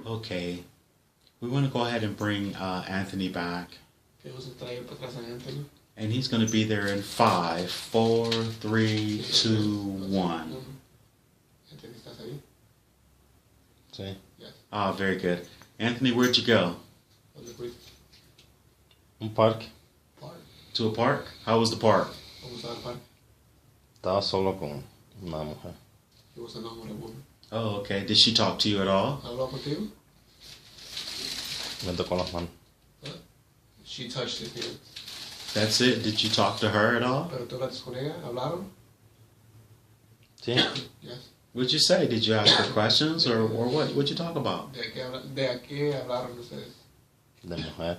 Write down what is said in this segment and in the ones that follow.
Okay. We want to go ahead and bring Anthony back. And he's going to be there in 5, 4, 3, 2, 1. Anthony, ¿estás ahí? Sí. Yes. Ah, very good. Anthony, where'd you go? Un parque. To a park? How was the park? ¿Cómo estaba el parque? Estaba solo con una mujer. He was alone with a woman. Oh, okay. Did she talk to you at all? ¿Habló contigo? Me tocó las manos. She touched his hand. That's it? Did you talk to her at all? ¿Pero tú hablaste con ella? ¿Hablaron? Sí. Yes. What'd you say? Did you ask her questions or what? What'd you talk about? ¿De qué hablaron ustedes? De mujer.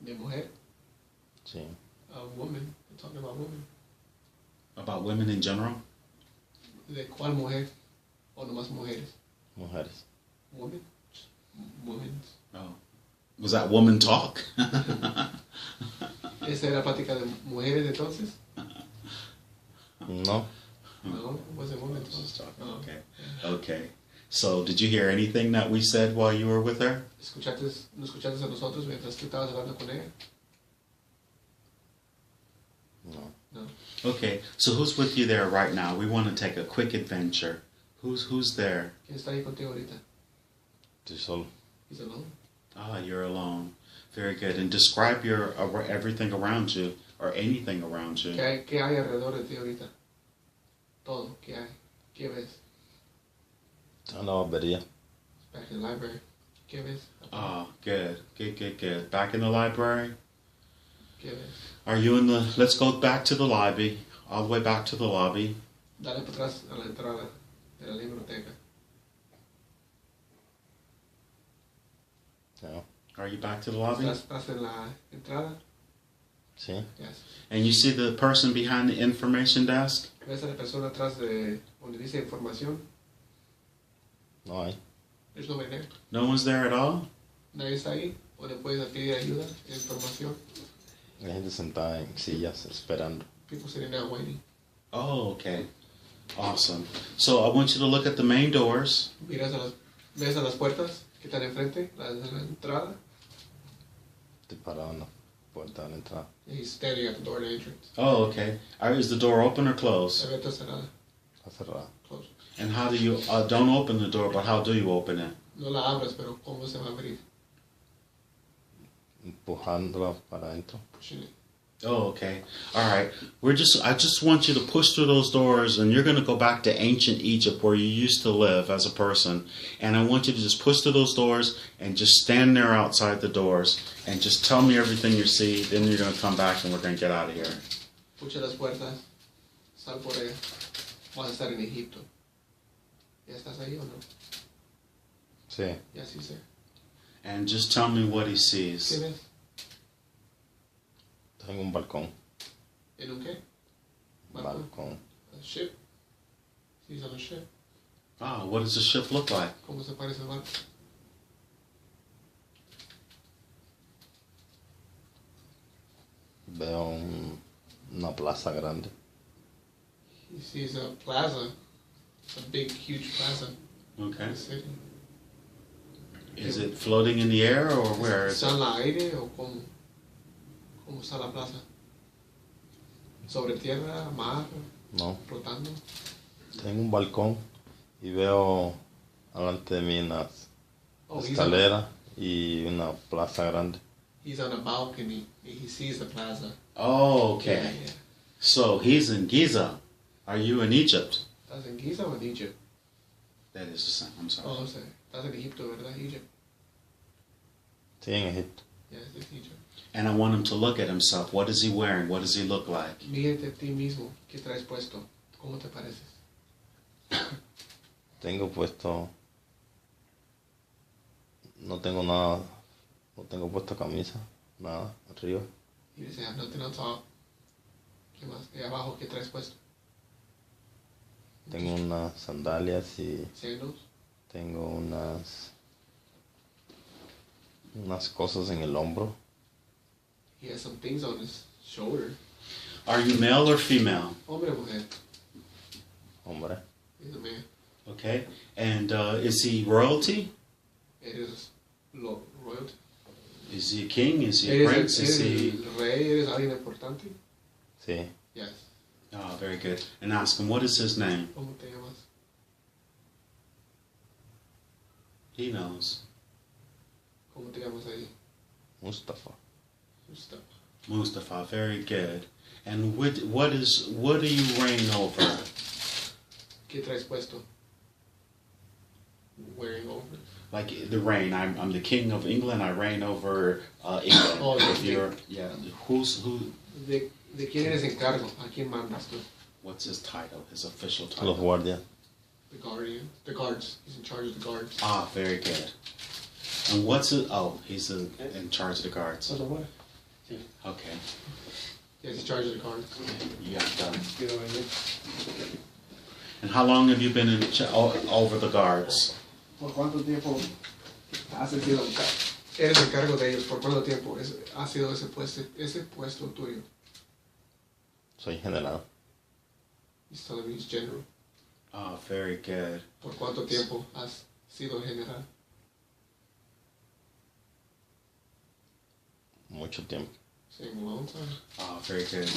¿De mujer? Sí. A woman. We're talking about women. About women in general? ¿De cuál mujer? ¿O nomás mujeres? Mujeres. Women? Women. Oh. Was that woman talk? ¿Esa era plática de mujeres entonces? No. No, it wasn't women talk. Oh, okay. Okay. So, did you hear anything that we said while you were with her? ¿No escuchaste a nosotros mientras tú estabas hablando con ella? No. No. Okay. So, who's with you there right now? We want to take a quick adventure. Who's there? ¿Quién está ahí contigo ahorita? Estoy solo. He's alone. Ah, you're alone. Very good. And describe your everything around you or anything around you. ¿Qué hay alrededor de ti ahorita? Todo. ¿Qué hay? ¿Qué ves? Está en la barbería. Back in the library. ¿Qué ves? Ah, good. Good. Back in the library? ¿Qué ves? Are you in the... Let's go back to the lobby. All the way back to the lobby. Dale para atrás a la entrada de la biblioteca. No. Are you back to the lobby? ¿Estás en la entrada? Sí. Yes. And you see the person behind the information desk? ¿Ves a la persona atrás de donde dice información? No hay. There's nobody there. No one's there at all? Nadie está ahí. ¿O le puedes pedir ayuda, información? Hay gente sentada en sillas esperando. People sitting down waiting. Oh, okay. Awesome. So I want you to look at the main doors. ¿Ves a las puertas que están enfrente? Las de la entrada. Estoy parado en la puerta de la entrada. He's standing at the door to entrance. Oh, okay. Is the door open or closed? Abierta o cerrada. Está cerrada. Closed. And how do you... don't open the door, but how do you open it? No la abras, pero ¿cómo se va a abrir? Empujándola para adentro. Pushing it. Oh, okay. All right. I just want you to push through those doors, and you're going to go back to ancient Egypt where you used to live as a person. And I want you to just push through those doors and just stand there outside the doors and just tell me everything you see. Then you're going to come back and we're going to get out of here. Pucha las puertas. Sal por allá. Vas a estar en Egipto. ¿Ya estás ahí o no? Sí. Ya sí sé. And just tell me what he ¿Qué sees. ves? Tengo un balcón. ¿En un qué? Balcón. A ship. He's on a ship. Ah, what does the ship look like? ¿Cómo se parece el barco? Veo una plaza grande. He sees a plaza. A big, huge plaza. Okay. In the city. Is it floating in the air or where is ¿Está it? en la aire o cómo? ¿Cómo está la plaza? ¿Sobre tierra, mar, No. flotando? Tengo un balcón y veo delante de mí unas Oh, escaleras y una plaza grande. he's on a balcony. He sees the plaza. Oh, okay. Yeah. So he's in Giza. Are you in Egypt? ¿Estás en Giza o en Egypt? That is the same. I'm sorry. Oh, sí. Estás en Egipto, ¿verdad? Egypt. Sí, en Egipto. Yes, it's Egypt. And I want him to look at himself. What is he wearing? What does he look like? Mírate a ti mismo. ¿Qué traes puesto? ¿Cómo te pareces? Tengo puesto... No tengo nada... No tengo puesto camisa. Nada. Arriba. He dice, I have nothing on top. ¿Qué más? ¿Y abajo qué traes puesto? Tengo unas sandalias y Sandals. tengo unas cosas en el hombro. He has some things on his shoulder. Are you male or female? Hombre o mujer? Hombre. He's a man. Okay. And is he royalty? Eres royalty. Is he a king? Is he a prince? Is he... el rey? ¿Eres alguien importante? Sí. Yes. Oh, very good. And ask him, what is his name? ¿Cómo te llamas? He knows. ¿Cómo te llamas ahí? Mustafa. Mustafa. Mustafa, very good. And what do you reign over? ¿Qué traes puesto? Wearing over. Like the reign, I'm the king of England. I reign over England. Oh, if you're, yeah. Who? ¿De quién eres encargo? ¿A quién mandas tú? What's his title? His official Los title? guardias. The guardian. The guards. He's in charge of the guards. Ah, very good. And what's it? Oh, he's in charge of the guards. Okay. Yes, he's in charge of the guards. You got done. And how long have you been over the guards? ¿Por cuánto tiempo has sido eres el cargo de ellos? ¿Por cuánto tiempo ha sido ese puesto tuyo? Soy general. He's telling me he's general. Oh, very good. ¿Por cuánto tiempo has sido general? Mucho tiempo. Same long time. Oh, very good.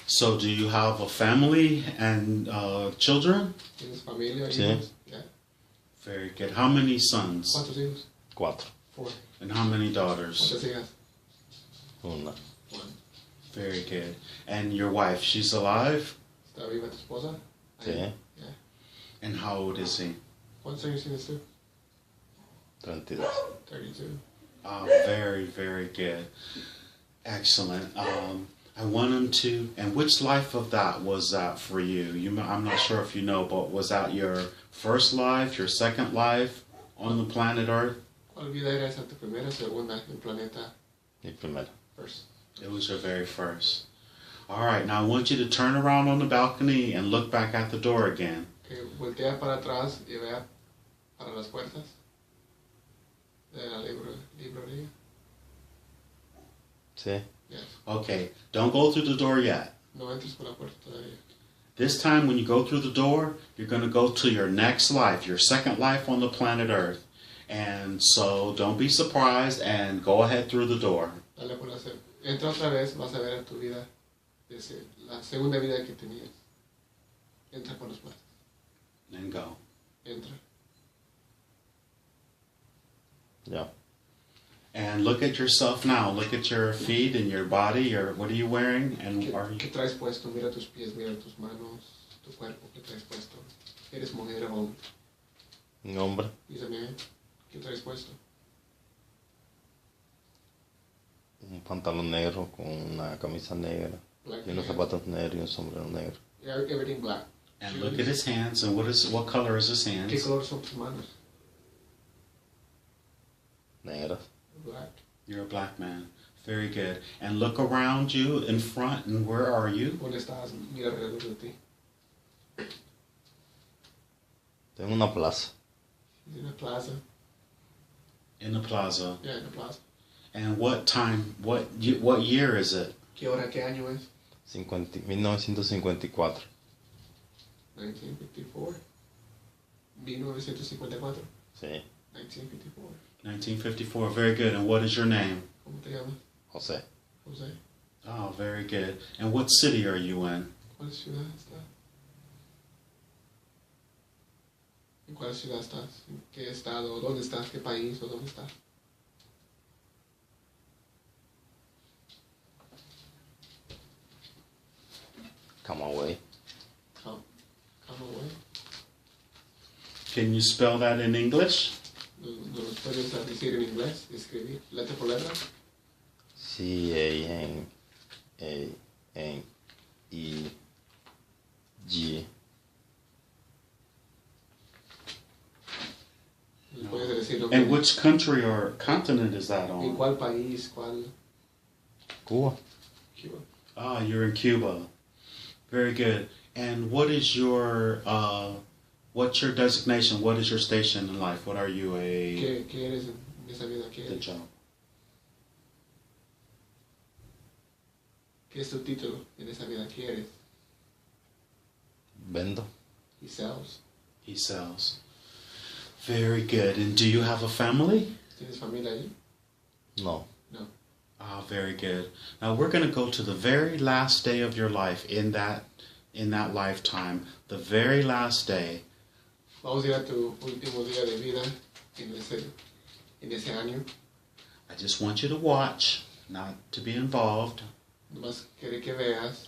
So, do you have a family and children? ¿Tienes familia? Sí. Hijos? Yeah. Very good. How many sons? ¿Cuántos hijos? 4. 4. And how many daughters? ¿Cuántas hijas? Una. 1. Very good. And your wife, she's alive? ¿Está viva tu esposa? Sí. Yeah. And how old is he? ¿Cuántos años tienes tú? 32. 32. Oh, very, very good. Excellent. I want him to, and which life of that was that for you? I'm not sure if you know, but was that your first life, your second life on the planet Earth? ¿Cuál vida era esa? ¿Tu primera, segunda, en el planeta? Mi primera. First. It was your very first. All right, now I want you to turn around on the balcony and look back at the door again. Que voltea para atrás y vea para las puertas de la librería. Sí. Yes. Okay, don't go through the door yet. No entres por la puerta todavía. This time when you go through the door, you're going to go to your next life, your second life on the planet Earth. And so don't be surprised and go ahead through the door. Dale por la entra otra vez, vas a ver a tu vida, la segunda vida que tenías. Entra por las puertas. And go. Entra. Ya. And look at yourself now. Look at your feet and your body. What are you wearing? And are you... ¿Qué traes puesto? Mira tus pies, mira tus manos, tu cuerpo. ¿Qué traes puesto? ¿Eres mujer o hombre? Un hombre. Dice, man, ¿qué traes puesto? Un pantalón negro con una camisa negra. Black Y unos zapatos negros y un sombrero negro. Everything black. And look at his hands. And what color is his ¿Qué hands? color son tus manos? Negras. Black. You're a black man. Very good. And look around you in front. And where are you? ¿Dónde estás? Mira alrededor de ti. Tengo una plaza. In a plaza. In the plaza. Yeah, in a plaza. And what time? What year is it? ¿Qué hora, qué año es? 1954. 1954. 1954. Sí. 1954. 1954. Very good. And what is your name? ¿Cómo te llamas? José. José. Oh, very good. And what city are you in? ¿Cuál ciudad estás? ¿En cuál ciudad estás? ¿En qué estado? ¿Dónde estás? ¿Qué país? ¿O dónde estás? Come away. Come away. Can you spell that in English? ¿No lo puedes decir en inglés? Escribir letra por letra. C-A-N-A-N-E-G. ¿No puedes decirlo? And which country or continent is that ¿En on? cuál país? ¿Cuál? Cuba. Cuba. Ah, you're in Cuba. Very good. And what is your what's your designation? What is your station in life? What are you ¿Qué eres en esa vida? ¿Qué the eres? job? ¿Qué es tu título en esa vida? ¿Qué eres? Vendo. He sells. He sells. Very good. And do you have a family? ¿Tienes familia allí? No. No. Ah, very good. Now we're going to go to the very last day of your life in that lifetime. The very last day. Vamos a ir a tu último día de vida en ese año. I just want you to watch, not to be involved. Nomás quiere que veas.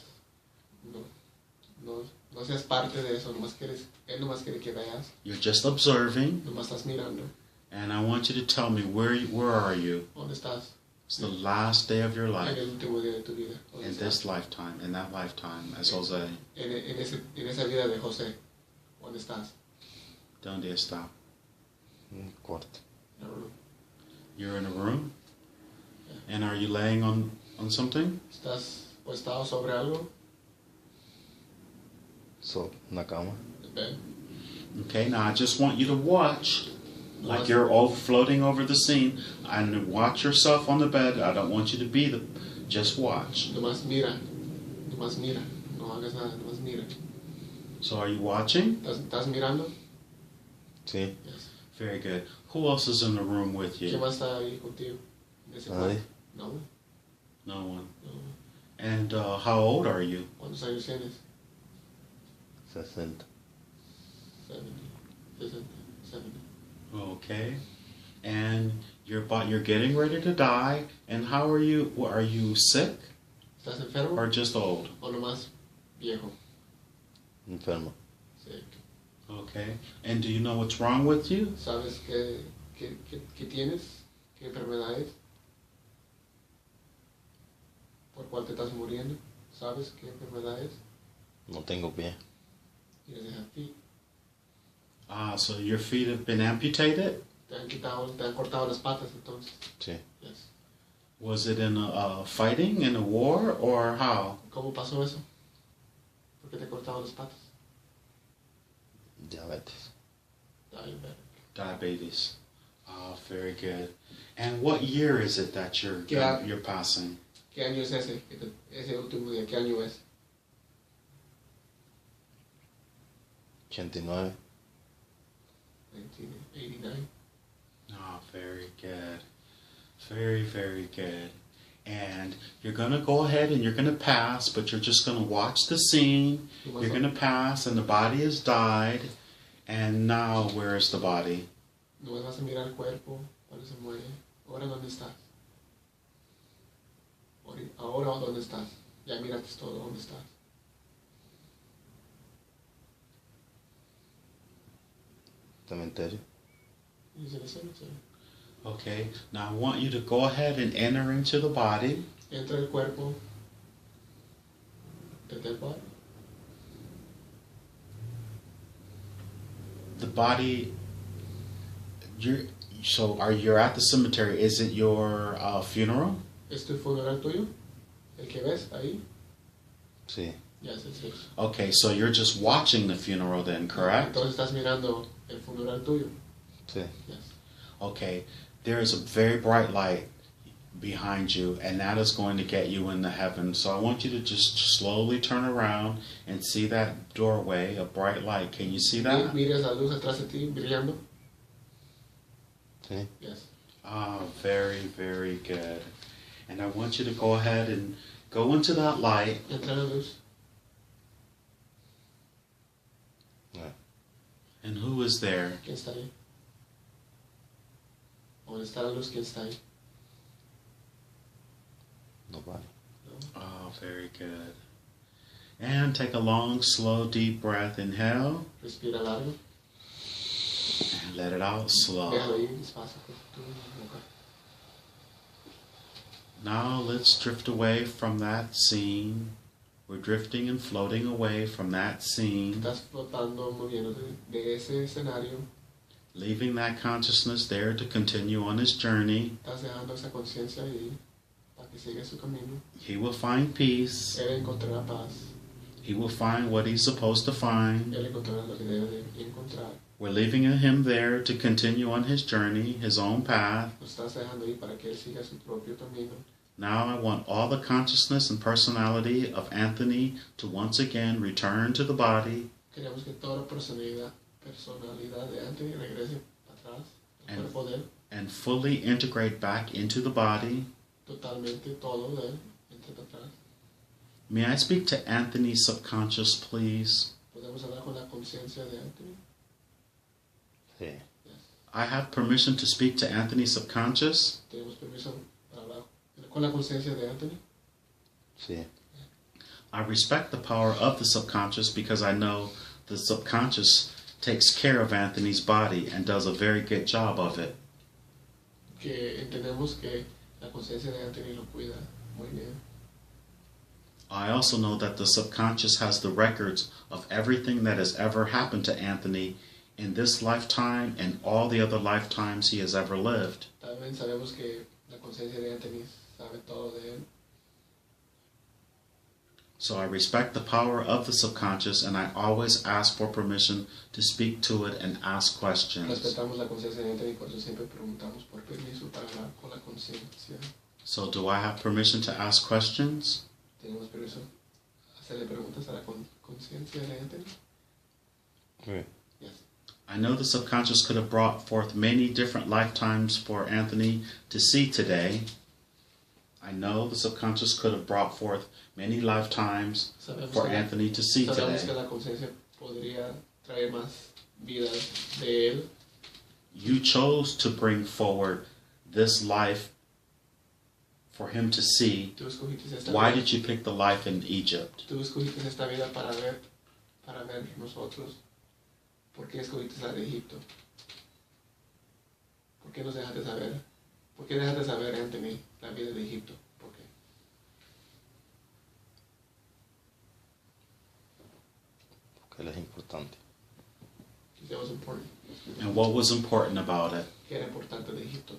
No seas parte de eso. Él nomás quiere que veas. You're just observing. Nomás estás mirando. And I want you to tell me where are you? ¿Dónde estás? It's the last day of your En life. el último día de tu vida. ¿Dónde In estás? this lifetime, in that lifetime, as Jose. En esa vida de José. ¿Dónde estás? ¿Dónde está? Un cuarto. No. You're in a room? And are you laying on something? ¿Estás postado sobre algo? So, una cama. Ven. Okay, now I just want you to watch like you're floating over the scene and watch yourself on the bed. I don't want you to be just watch. Nomás mira. Nomás mira. No hagas nada. Nomás mira. So are you watching? ¿Estás mirando? Sí. Yes. Very good. Who else is in the room with ¿Quién you? más está ahí contigo? En ese Nadie. cuarto? No. No one. No. And how old are you? ¿Cuántos años tienes? 60. 70. Okay. And you're getting ready to die. And how are you? Are you sick ¿Estás enfermo? or just old? ¿O nomás viejo? Enfermo. Sí. Okay. And do you know what's wrong with you? ¿Sabes qué tienes? ¿Qué enfermedad es? ¿Por cuál te estás muriendo? ¿Sabes qué enfermedad es? No tengo pie. Y les dejan feet. Ah, so your feet have been amputated? Te han cortado las patas entonces. Sí. Yes. Was it in a fighting, in a war, or how? ¿Cómo pasó eso? ¿Por qué te cortaron las patas? Diabetes. Diabetes. Ah, very good. And what year is it that you're passing? ¿Qué año es ese? Ese último día, ¿qué año es? 89. 1989. Oh, very good. Very, very good. And you're going to go ahead and you're going to pass, but you're just going to watch the scene. You're going to pass, and the body has died. And now, where is the body? No vas a mirar el cuerpo cuando se muere. Ahora, ¿dónde estás? Ahora, ¿dónde estás? Ya miraste todo, ¿dónde estás? Cementerio. Dice el cementerio. Okay. Now, I want you to go ahead and enter into the body. Entra el cuerpo del dead body. The body. You're at the cemetery. Is it your funeral? ¿Es tu funeral tuyo? ¿El que ves ahí? Sí. Yes, it's it. Okay, so you're just watching the funeral then, correct? Entonces estás mirando el funeral tuyo. Sí. Yes. Okay, there is a very bright light behind you, and that is going to get you into heaven. So I want you to just slowly turn around and see that doorway, a bright light. Can you see that? ¿Miras la luz atrás de ti brillando? Sí. Yes. Ah, very, very good. And I want you to go ahead and go into that light. Entra la luz. Yeah. And who is there? ¿Quién está ahí? ¿Dónde está la luz? ¿Quién está ahí? Nobody. No. Oh, very good. And take a long, slow, deep breath. Inhale. Respira largo. And let it out slow. Déjalo ir despacio por tu boca. Now let's drift away from that scene. We're drifting and floating away from that scene, Estás flotando, moviéndote de ese escenario. leaving that consciousness there to continue on his journey. Estás dejando esa conciencia ahí para que siga su camino. He will find peace. Él encontrará paz. He will find what he's supposed to find. Él encontrará lo que debe de encontrar. We're leaving him there to continue on his journey, his own path. Lo estás dejando ahí para que él siga su propio camino. Now I want all the consciousness and personality of Anthony to once again return to the body. Queremos que toda la personalidad de Anthony regrese para and fully integrate back into the body. Totalmente todo de él, entre para atrás. May I speak to Anthony's subconscious, please? Podemos hablar con la conciencia de Anthony. Sí. Yes. I have permission to speak to Anthony's subconscious. Tenemos permiso para hablar con la conciencia de Anthony. Sí. I respect the power of the subconscious because I know the subconscious takes care of Anthony's body and does a very good job of it. Que entendemos que la conciencia de Anthony lo cuida muy bien. I also know that the subconscious has the records of everything that has ever happened to Anthony in this lifetime and all the other lifetimes he has ever lived. También sabemos que la conciencia de Anthony sabe todo de él. So I respect the power of the subconscious and I always ask for permission to speak to it and ask questions. Respetamos la conciencia de Anthony, por eso siempre preguntamos por permiso para hablar con la conciencia. So do I have permission to ask questions? ¿Tenemos permiso hacerle preguntas a la conciencia de Anthony? Sí. Yes. I know the subconscious could have brought forth many different lifetimes for Anthony to see today. I know the subconscious could have brought forth many lifetimes for Anthony to see Sabemos que today. la conciencia podría traer más vidas de él. You chose to bring forward this life for him to see. Tú escogiste esta Why vida. did you pick the life in Egypt? Tú escogiste esta vida para ver nosotros. ¿Por qué escogiste la de Egipto? ¿Por qué nos dejaste saber? ¿Por qué dejaste saber, Anthony, la vida de Egipto? ¿Por qué? Porque él es importante. That was important. And what was important about it? ¿Qué era importante de Egipto?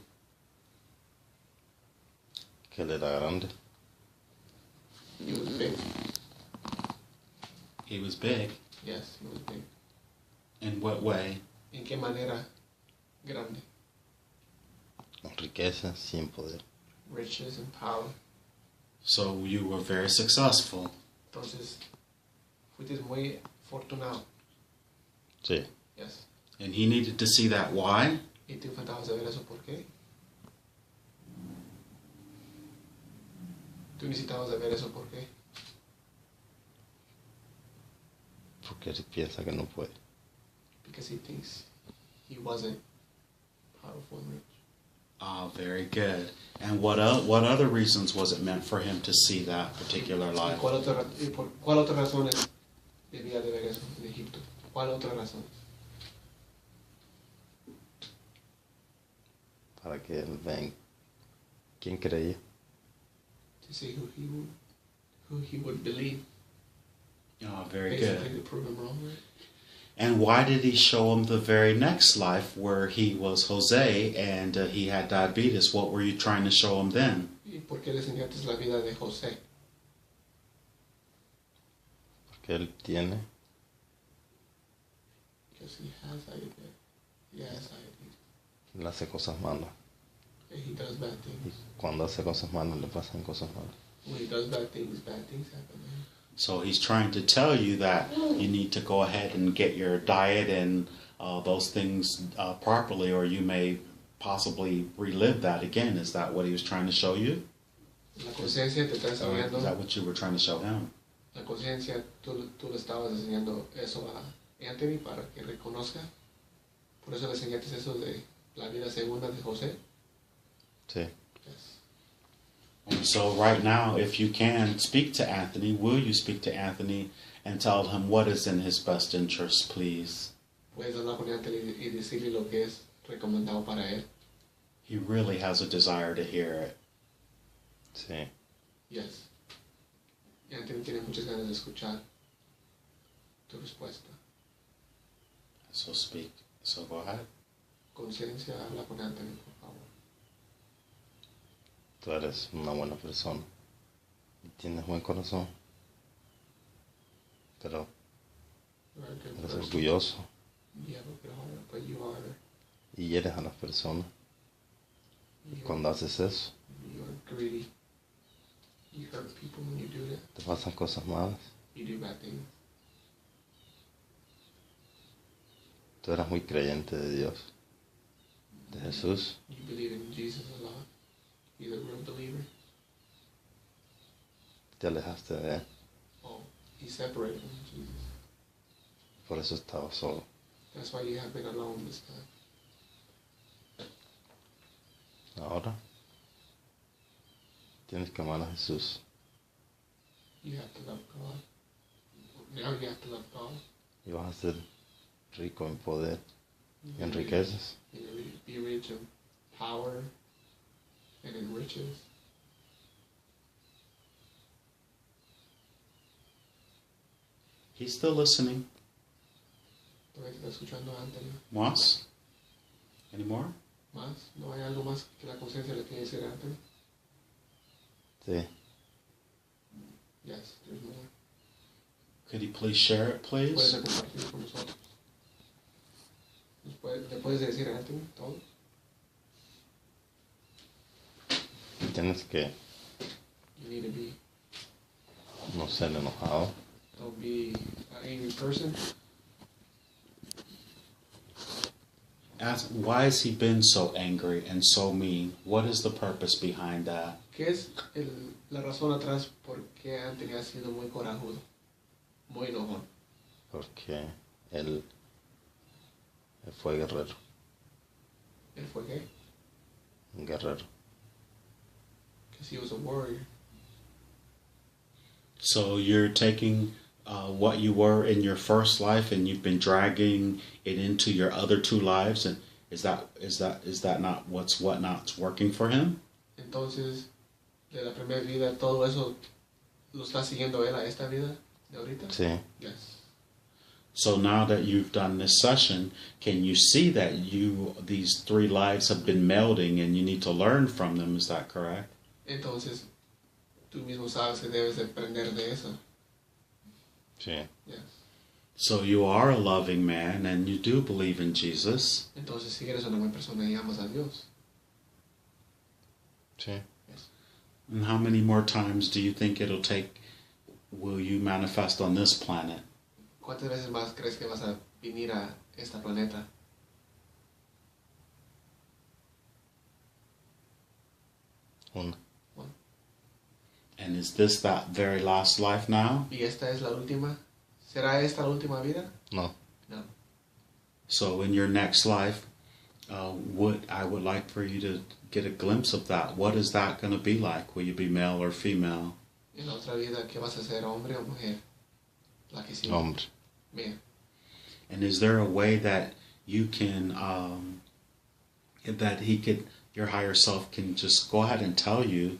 Que él era grande. He was big. He was big. Yes, he was big. In what way? ¿En qué manera? Grande. Con riqueza, sin poder. Riches and power. So you were very successful. Entonces, fuiste muy afortunado. Sí. Yes. And he needed to see that. Why? ¿Y tú faltabas saber eso por qué? Tú necesitabas saber eso por qué. Porque él piensa que no puede. Because he thinks he wasn't powerful and rich. Ah, very good. And what other reasons was it meant for him to see that particular ¿Y life? por cuál otra razón debía de ver eso en Egipto? ¿Cuál otra razón? Para que él vea quién creía. To see who he would believe. Ah, very Basically good. to prove him wrong, right? And why did he show him the very next life where he was Jose and he had diabetes? What were you trying to show him then? ¿Y por qué le enseñaste la vida de José? Porque él tiene Because he has diabetes. He has diabetes. él hace cosas malas. And he does bad Y things. cuando hace cosas malas, le pasan cosas malas. When he does bad things happen. So he's trying to tell you that you need to go ahead and get your diet and those things properly, or you may possibly relive that again. Is that what he was trying to show you? La conciencia te está Or is enseñando. that what you were trying to show him? La conciencia, tú le estabas enseñando eso a Anthony para que reconozca. Por eso le enseñaste eso de la vida segunda de José. Sí. Yes. And so right now, if you can speak to Anthony, will you speak to Anthony and tell him what is in his best interest, please? Puedes hablar con Anthony y decirle lo que es recomendado para él. He really has a desire to hear it. Sí. Yes. Y Anthony tiene muchas ganas de escuchar tu respuesta. So speak. So go ahead. Conciencia, habla con Anthony, por favor. Tú eres una buena persona. Y tienes buen corazón. Pero You are a good eres person. orgulloso. You have a good heart, but you are Y hieres a las personas. you Cuando haces eso, are greedy. You hurt people when you do that. te pasan cosas malas. You do bad things. Tú eras muy creyente de Dios. de Jesús. You believe in Jesus a lot. You're a real believer. Te alejaste de él. Oh, he separated from Jesus. Por eso estaba solo. That's why you have been alone this time. Ahora tienes que amar a Jesús. You have to love God. Now you have to love God. Y vas a ser rico en poder y en riquezas. You're going to be rich in power and in riches. He's still listening. Todavía está escuchando Anthony. Más? Any more? ¿Más? ¿No hay algo más que la conciencia le quiere decir a Anthony? Sí. Yes, there's more. Could he please share it, ¿Puedes please? compartir con nosotros? ¿Le puedes decir a Anthony todo? Tienes que You need to be, no ser enojado. don't be an angry person. Ask, why has he been so angry and so mean? What is the purpose behind that? ¿Qué es la razón atrás por qué Anthony ha sido muy corajudo? Muy enojón. Porque él fue guerrero. ¿Él fue qué? Un guerrero. Because he was a warrior. So you're taking what you were in your first life and you've been dragging it into your other two lives, and is that not what's not working for him? Entonces, de la primera vida, todo eso lo está siguiendo él a esta vida de ahorita? Sí. Yes. So now that you've done this session, can you see that these three lives have been melding and you need to learn from them? Is that correct? Entonces, tú mismo sabes que debes de aprender de eso. Sí. Yes. So you are a loving man and you do believe in Jesus. Entonces, si eres una buena persona y amas a Dios. Sí. Yes. And how many more times do you think will you manifest on this planet? ¿Cuántas veces más crees que vas a venir a este planeta? Una. And is this that very last life now? ¿Y esta es la última? ¿Será esta la última vida? No. No. So in your next life, I would like for you to get a glimpse of that. What is that going to be like? Will you be male or female? En la otra vida, ¿qué vas a ser, hombre o mujer? La que sigue. Hombre. Mira. And is there a way that you can, your higher self can just go ahead and tell you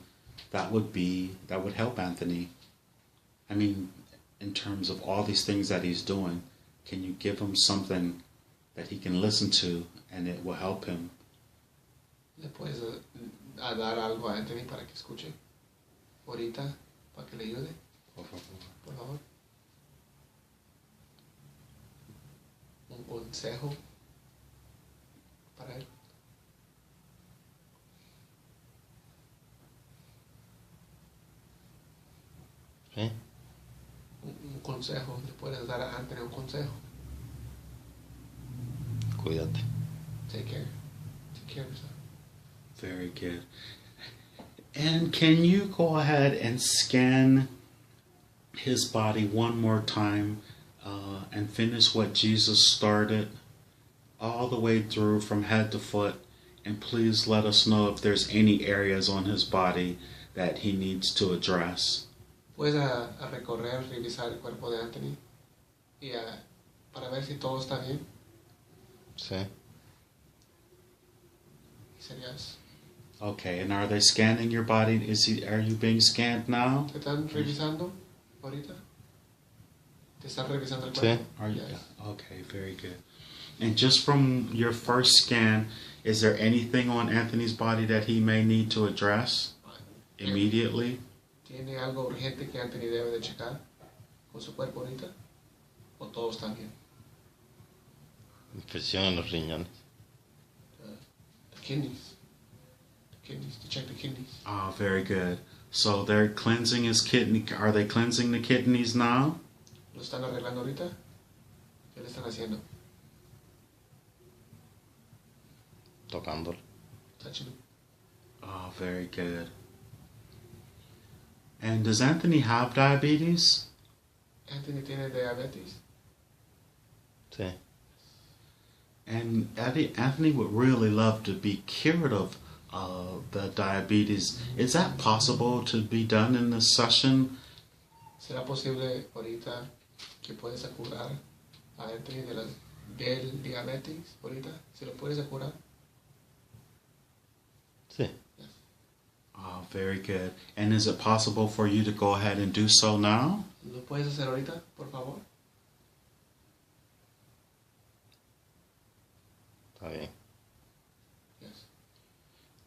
that would help Anthony? I mean, in terms of all these things that he's doing, can you give him something that he can listen to and it will help him? ¿Le puedes dar algo a Anthony para que escuche? Ahorita, para que le ayude, por favor. Un consejo para él. Sí. Un consejo, le puedes dar a Anthony un consejo. Cuídate. Take care of yourself. Very good. And can you go ahead and scan his body one more time and finish what Jesus started all the way through from head to foot? And please let us know if there's any areas on his body that he needs to address. Puedes a recorrer, revisar el cuerpo de Anthony y para ver si todo está bien. Sí. He said yes. Okay, and are they scanning your body? Are you being scanned now? ¿Te están revisando ahorita? ¿Te están revisando el Sí. cuerpo? Are you? Yes. Okay, very good. And just from your first scan, is there anything on Anthony's body that he may need to address immediately? ¿Tiene algo urgente que Anthony debe de checar con su cuerpo ahorita? ¿O todo está bien? Infección en los riñones. The kidneys. To check the kidneys. Oh, very good. So they're cleansing his kidney. Are they cleansing the kidneys now? ¿Lo están arreglando ahorita? ¿Qué le están haciendo? tocándolo. touching him. Oh, very good. And does Anthony have diabetes? Anthony tiene diabetes. Sí. And Anthony would really love to be cured of the diabetes. Is that possible to be done in this session? ¿Será posible ahorita que puedes curar a Anthony del diabetes? Ahorita, ¿se lo puedes curar? Sí. Yes. Oh, very good. And is it possible for you to go ahead and do so now? ¿Lo puedes hacer ahorita, por favor? Está bien. Yes.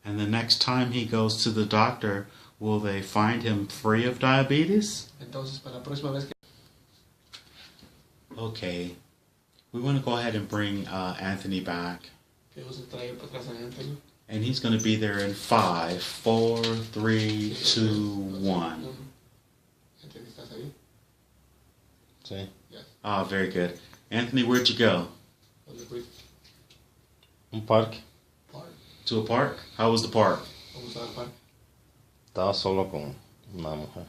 And the next time he goes to the doctor, will they find him free of diabetes? Entonces, para la próxima vez que... Okay. We want to go ahead and bring Anthony back. Queremos traer para atrás a Anthony. And he's going to be there in 5, 4, 3, 2, 1. Anthony, ¿estás ahí? Sí. Yes. Ah, very good. Anthony, where'd you go? ¿Dónde fuiste? Un parque. Park. To a park? How was the park? Vamos al parque. Estaba solo con una mujer.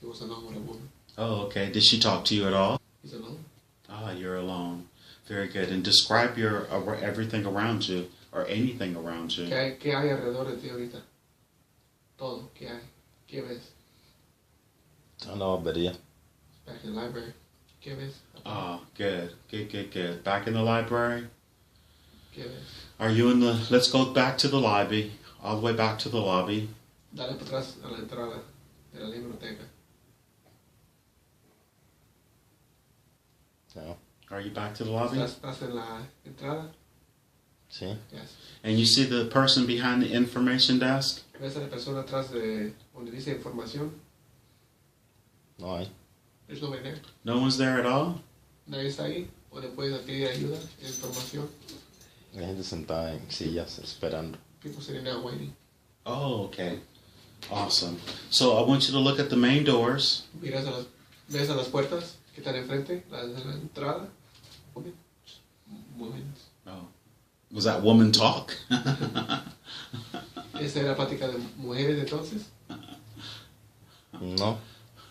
He was alone with a woman. Oh, okay. Did she talk to you at all? He's alone. Ah, you're alone. Very good. And describe your everything around you, or anything around you. ¿Qué hay alrededor de ti ahorita? Todo. ¿Qué hay? ¿Qué ves? Está en la barbería. Back in the library. ¿Qué ves? Ah, good. Good. Back in the library? ¿Qué ves? Are you in the... Let's go back to the lobby. All the way back to the lobby. Dale para atrás a la entrada de la biblioteca. Yeah. Are you back to the lobby? ¿Estás en la entrada? Sí. Yes. And you see the person behind the information desk? ¿Ves a la persona atrás de donde dice información? No hay. There's nobody there. No one's there at all? Nadie está ahí. ¿O le puedes pedir ayuda, información? Hay gente sentada en sillas esperando. People sitting down waiting. Oh, okay. Awesome. So I want you to look at the main doors. Ves a las puertas que están enfrente, las de la entrada. Women. Oh. Was that woman talk? ¿Esa era plática de mujeres entonces? No.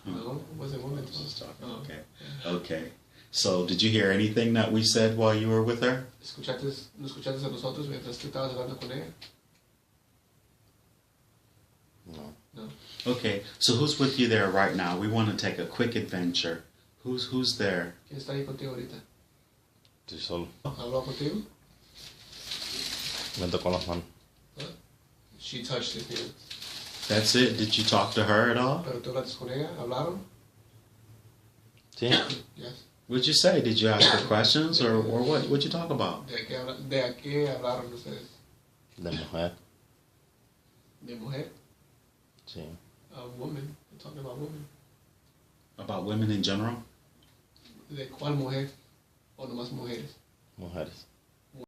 No, was it women talk? Just talking. Oh, Okay. Okay. So did you hear anything that we said while you were with her? ¿No escuchaste a nosotros mientras tú estabas hablando con ella? No. No. Okay. So who's with you there right now? We want to take a quick adventure. Who's there? ¿Quién está ahí contigo ahorita? Estoy solo. ¿Habló contigo? Me tocó las manos. She touched his hand. That's it. Did you talk to her at all? ¿Pero tú hablaste con ella? ¿Hablaron? Sí. Yes. What'd you say? Did you ask her questions or what? What'd you talk about? ¿De qué hablaron ustedes? De mujer. ¿De mujer? Sí. A woman. We're talking about women. About women in general? ¿De cuál mujer? ¿O nomás mujeres? Mujeres.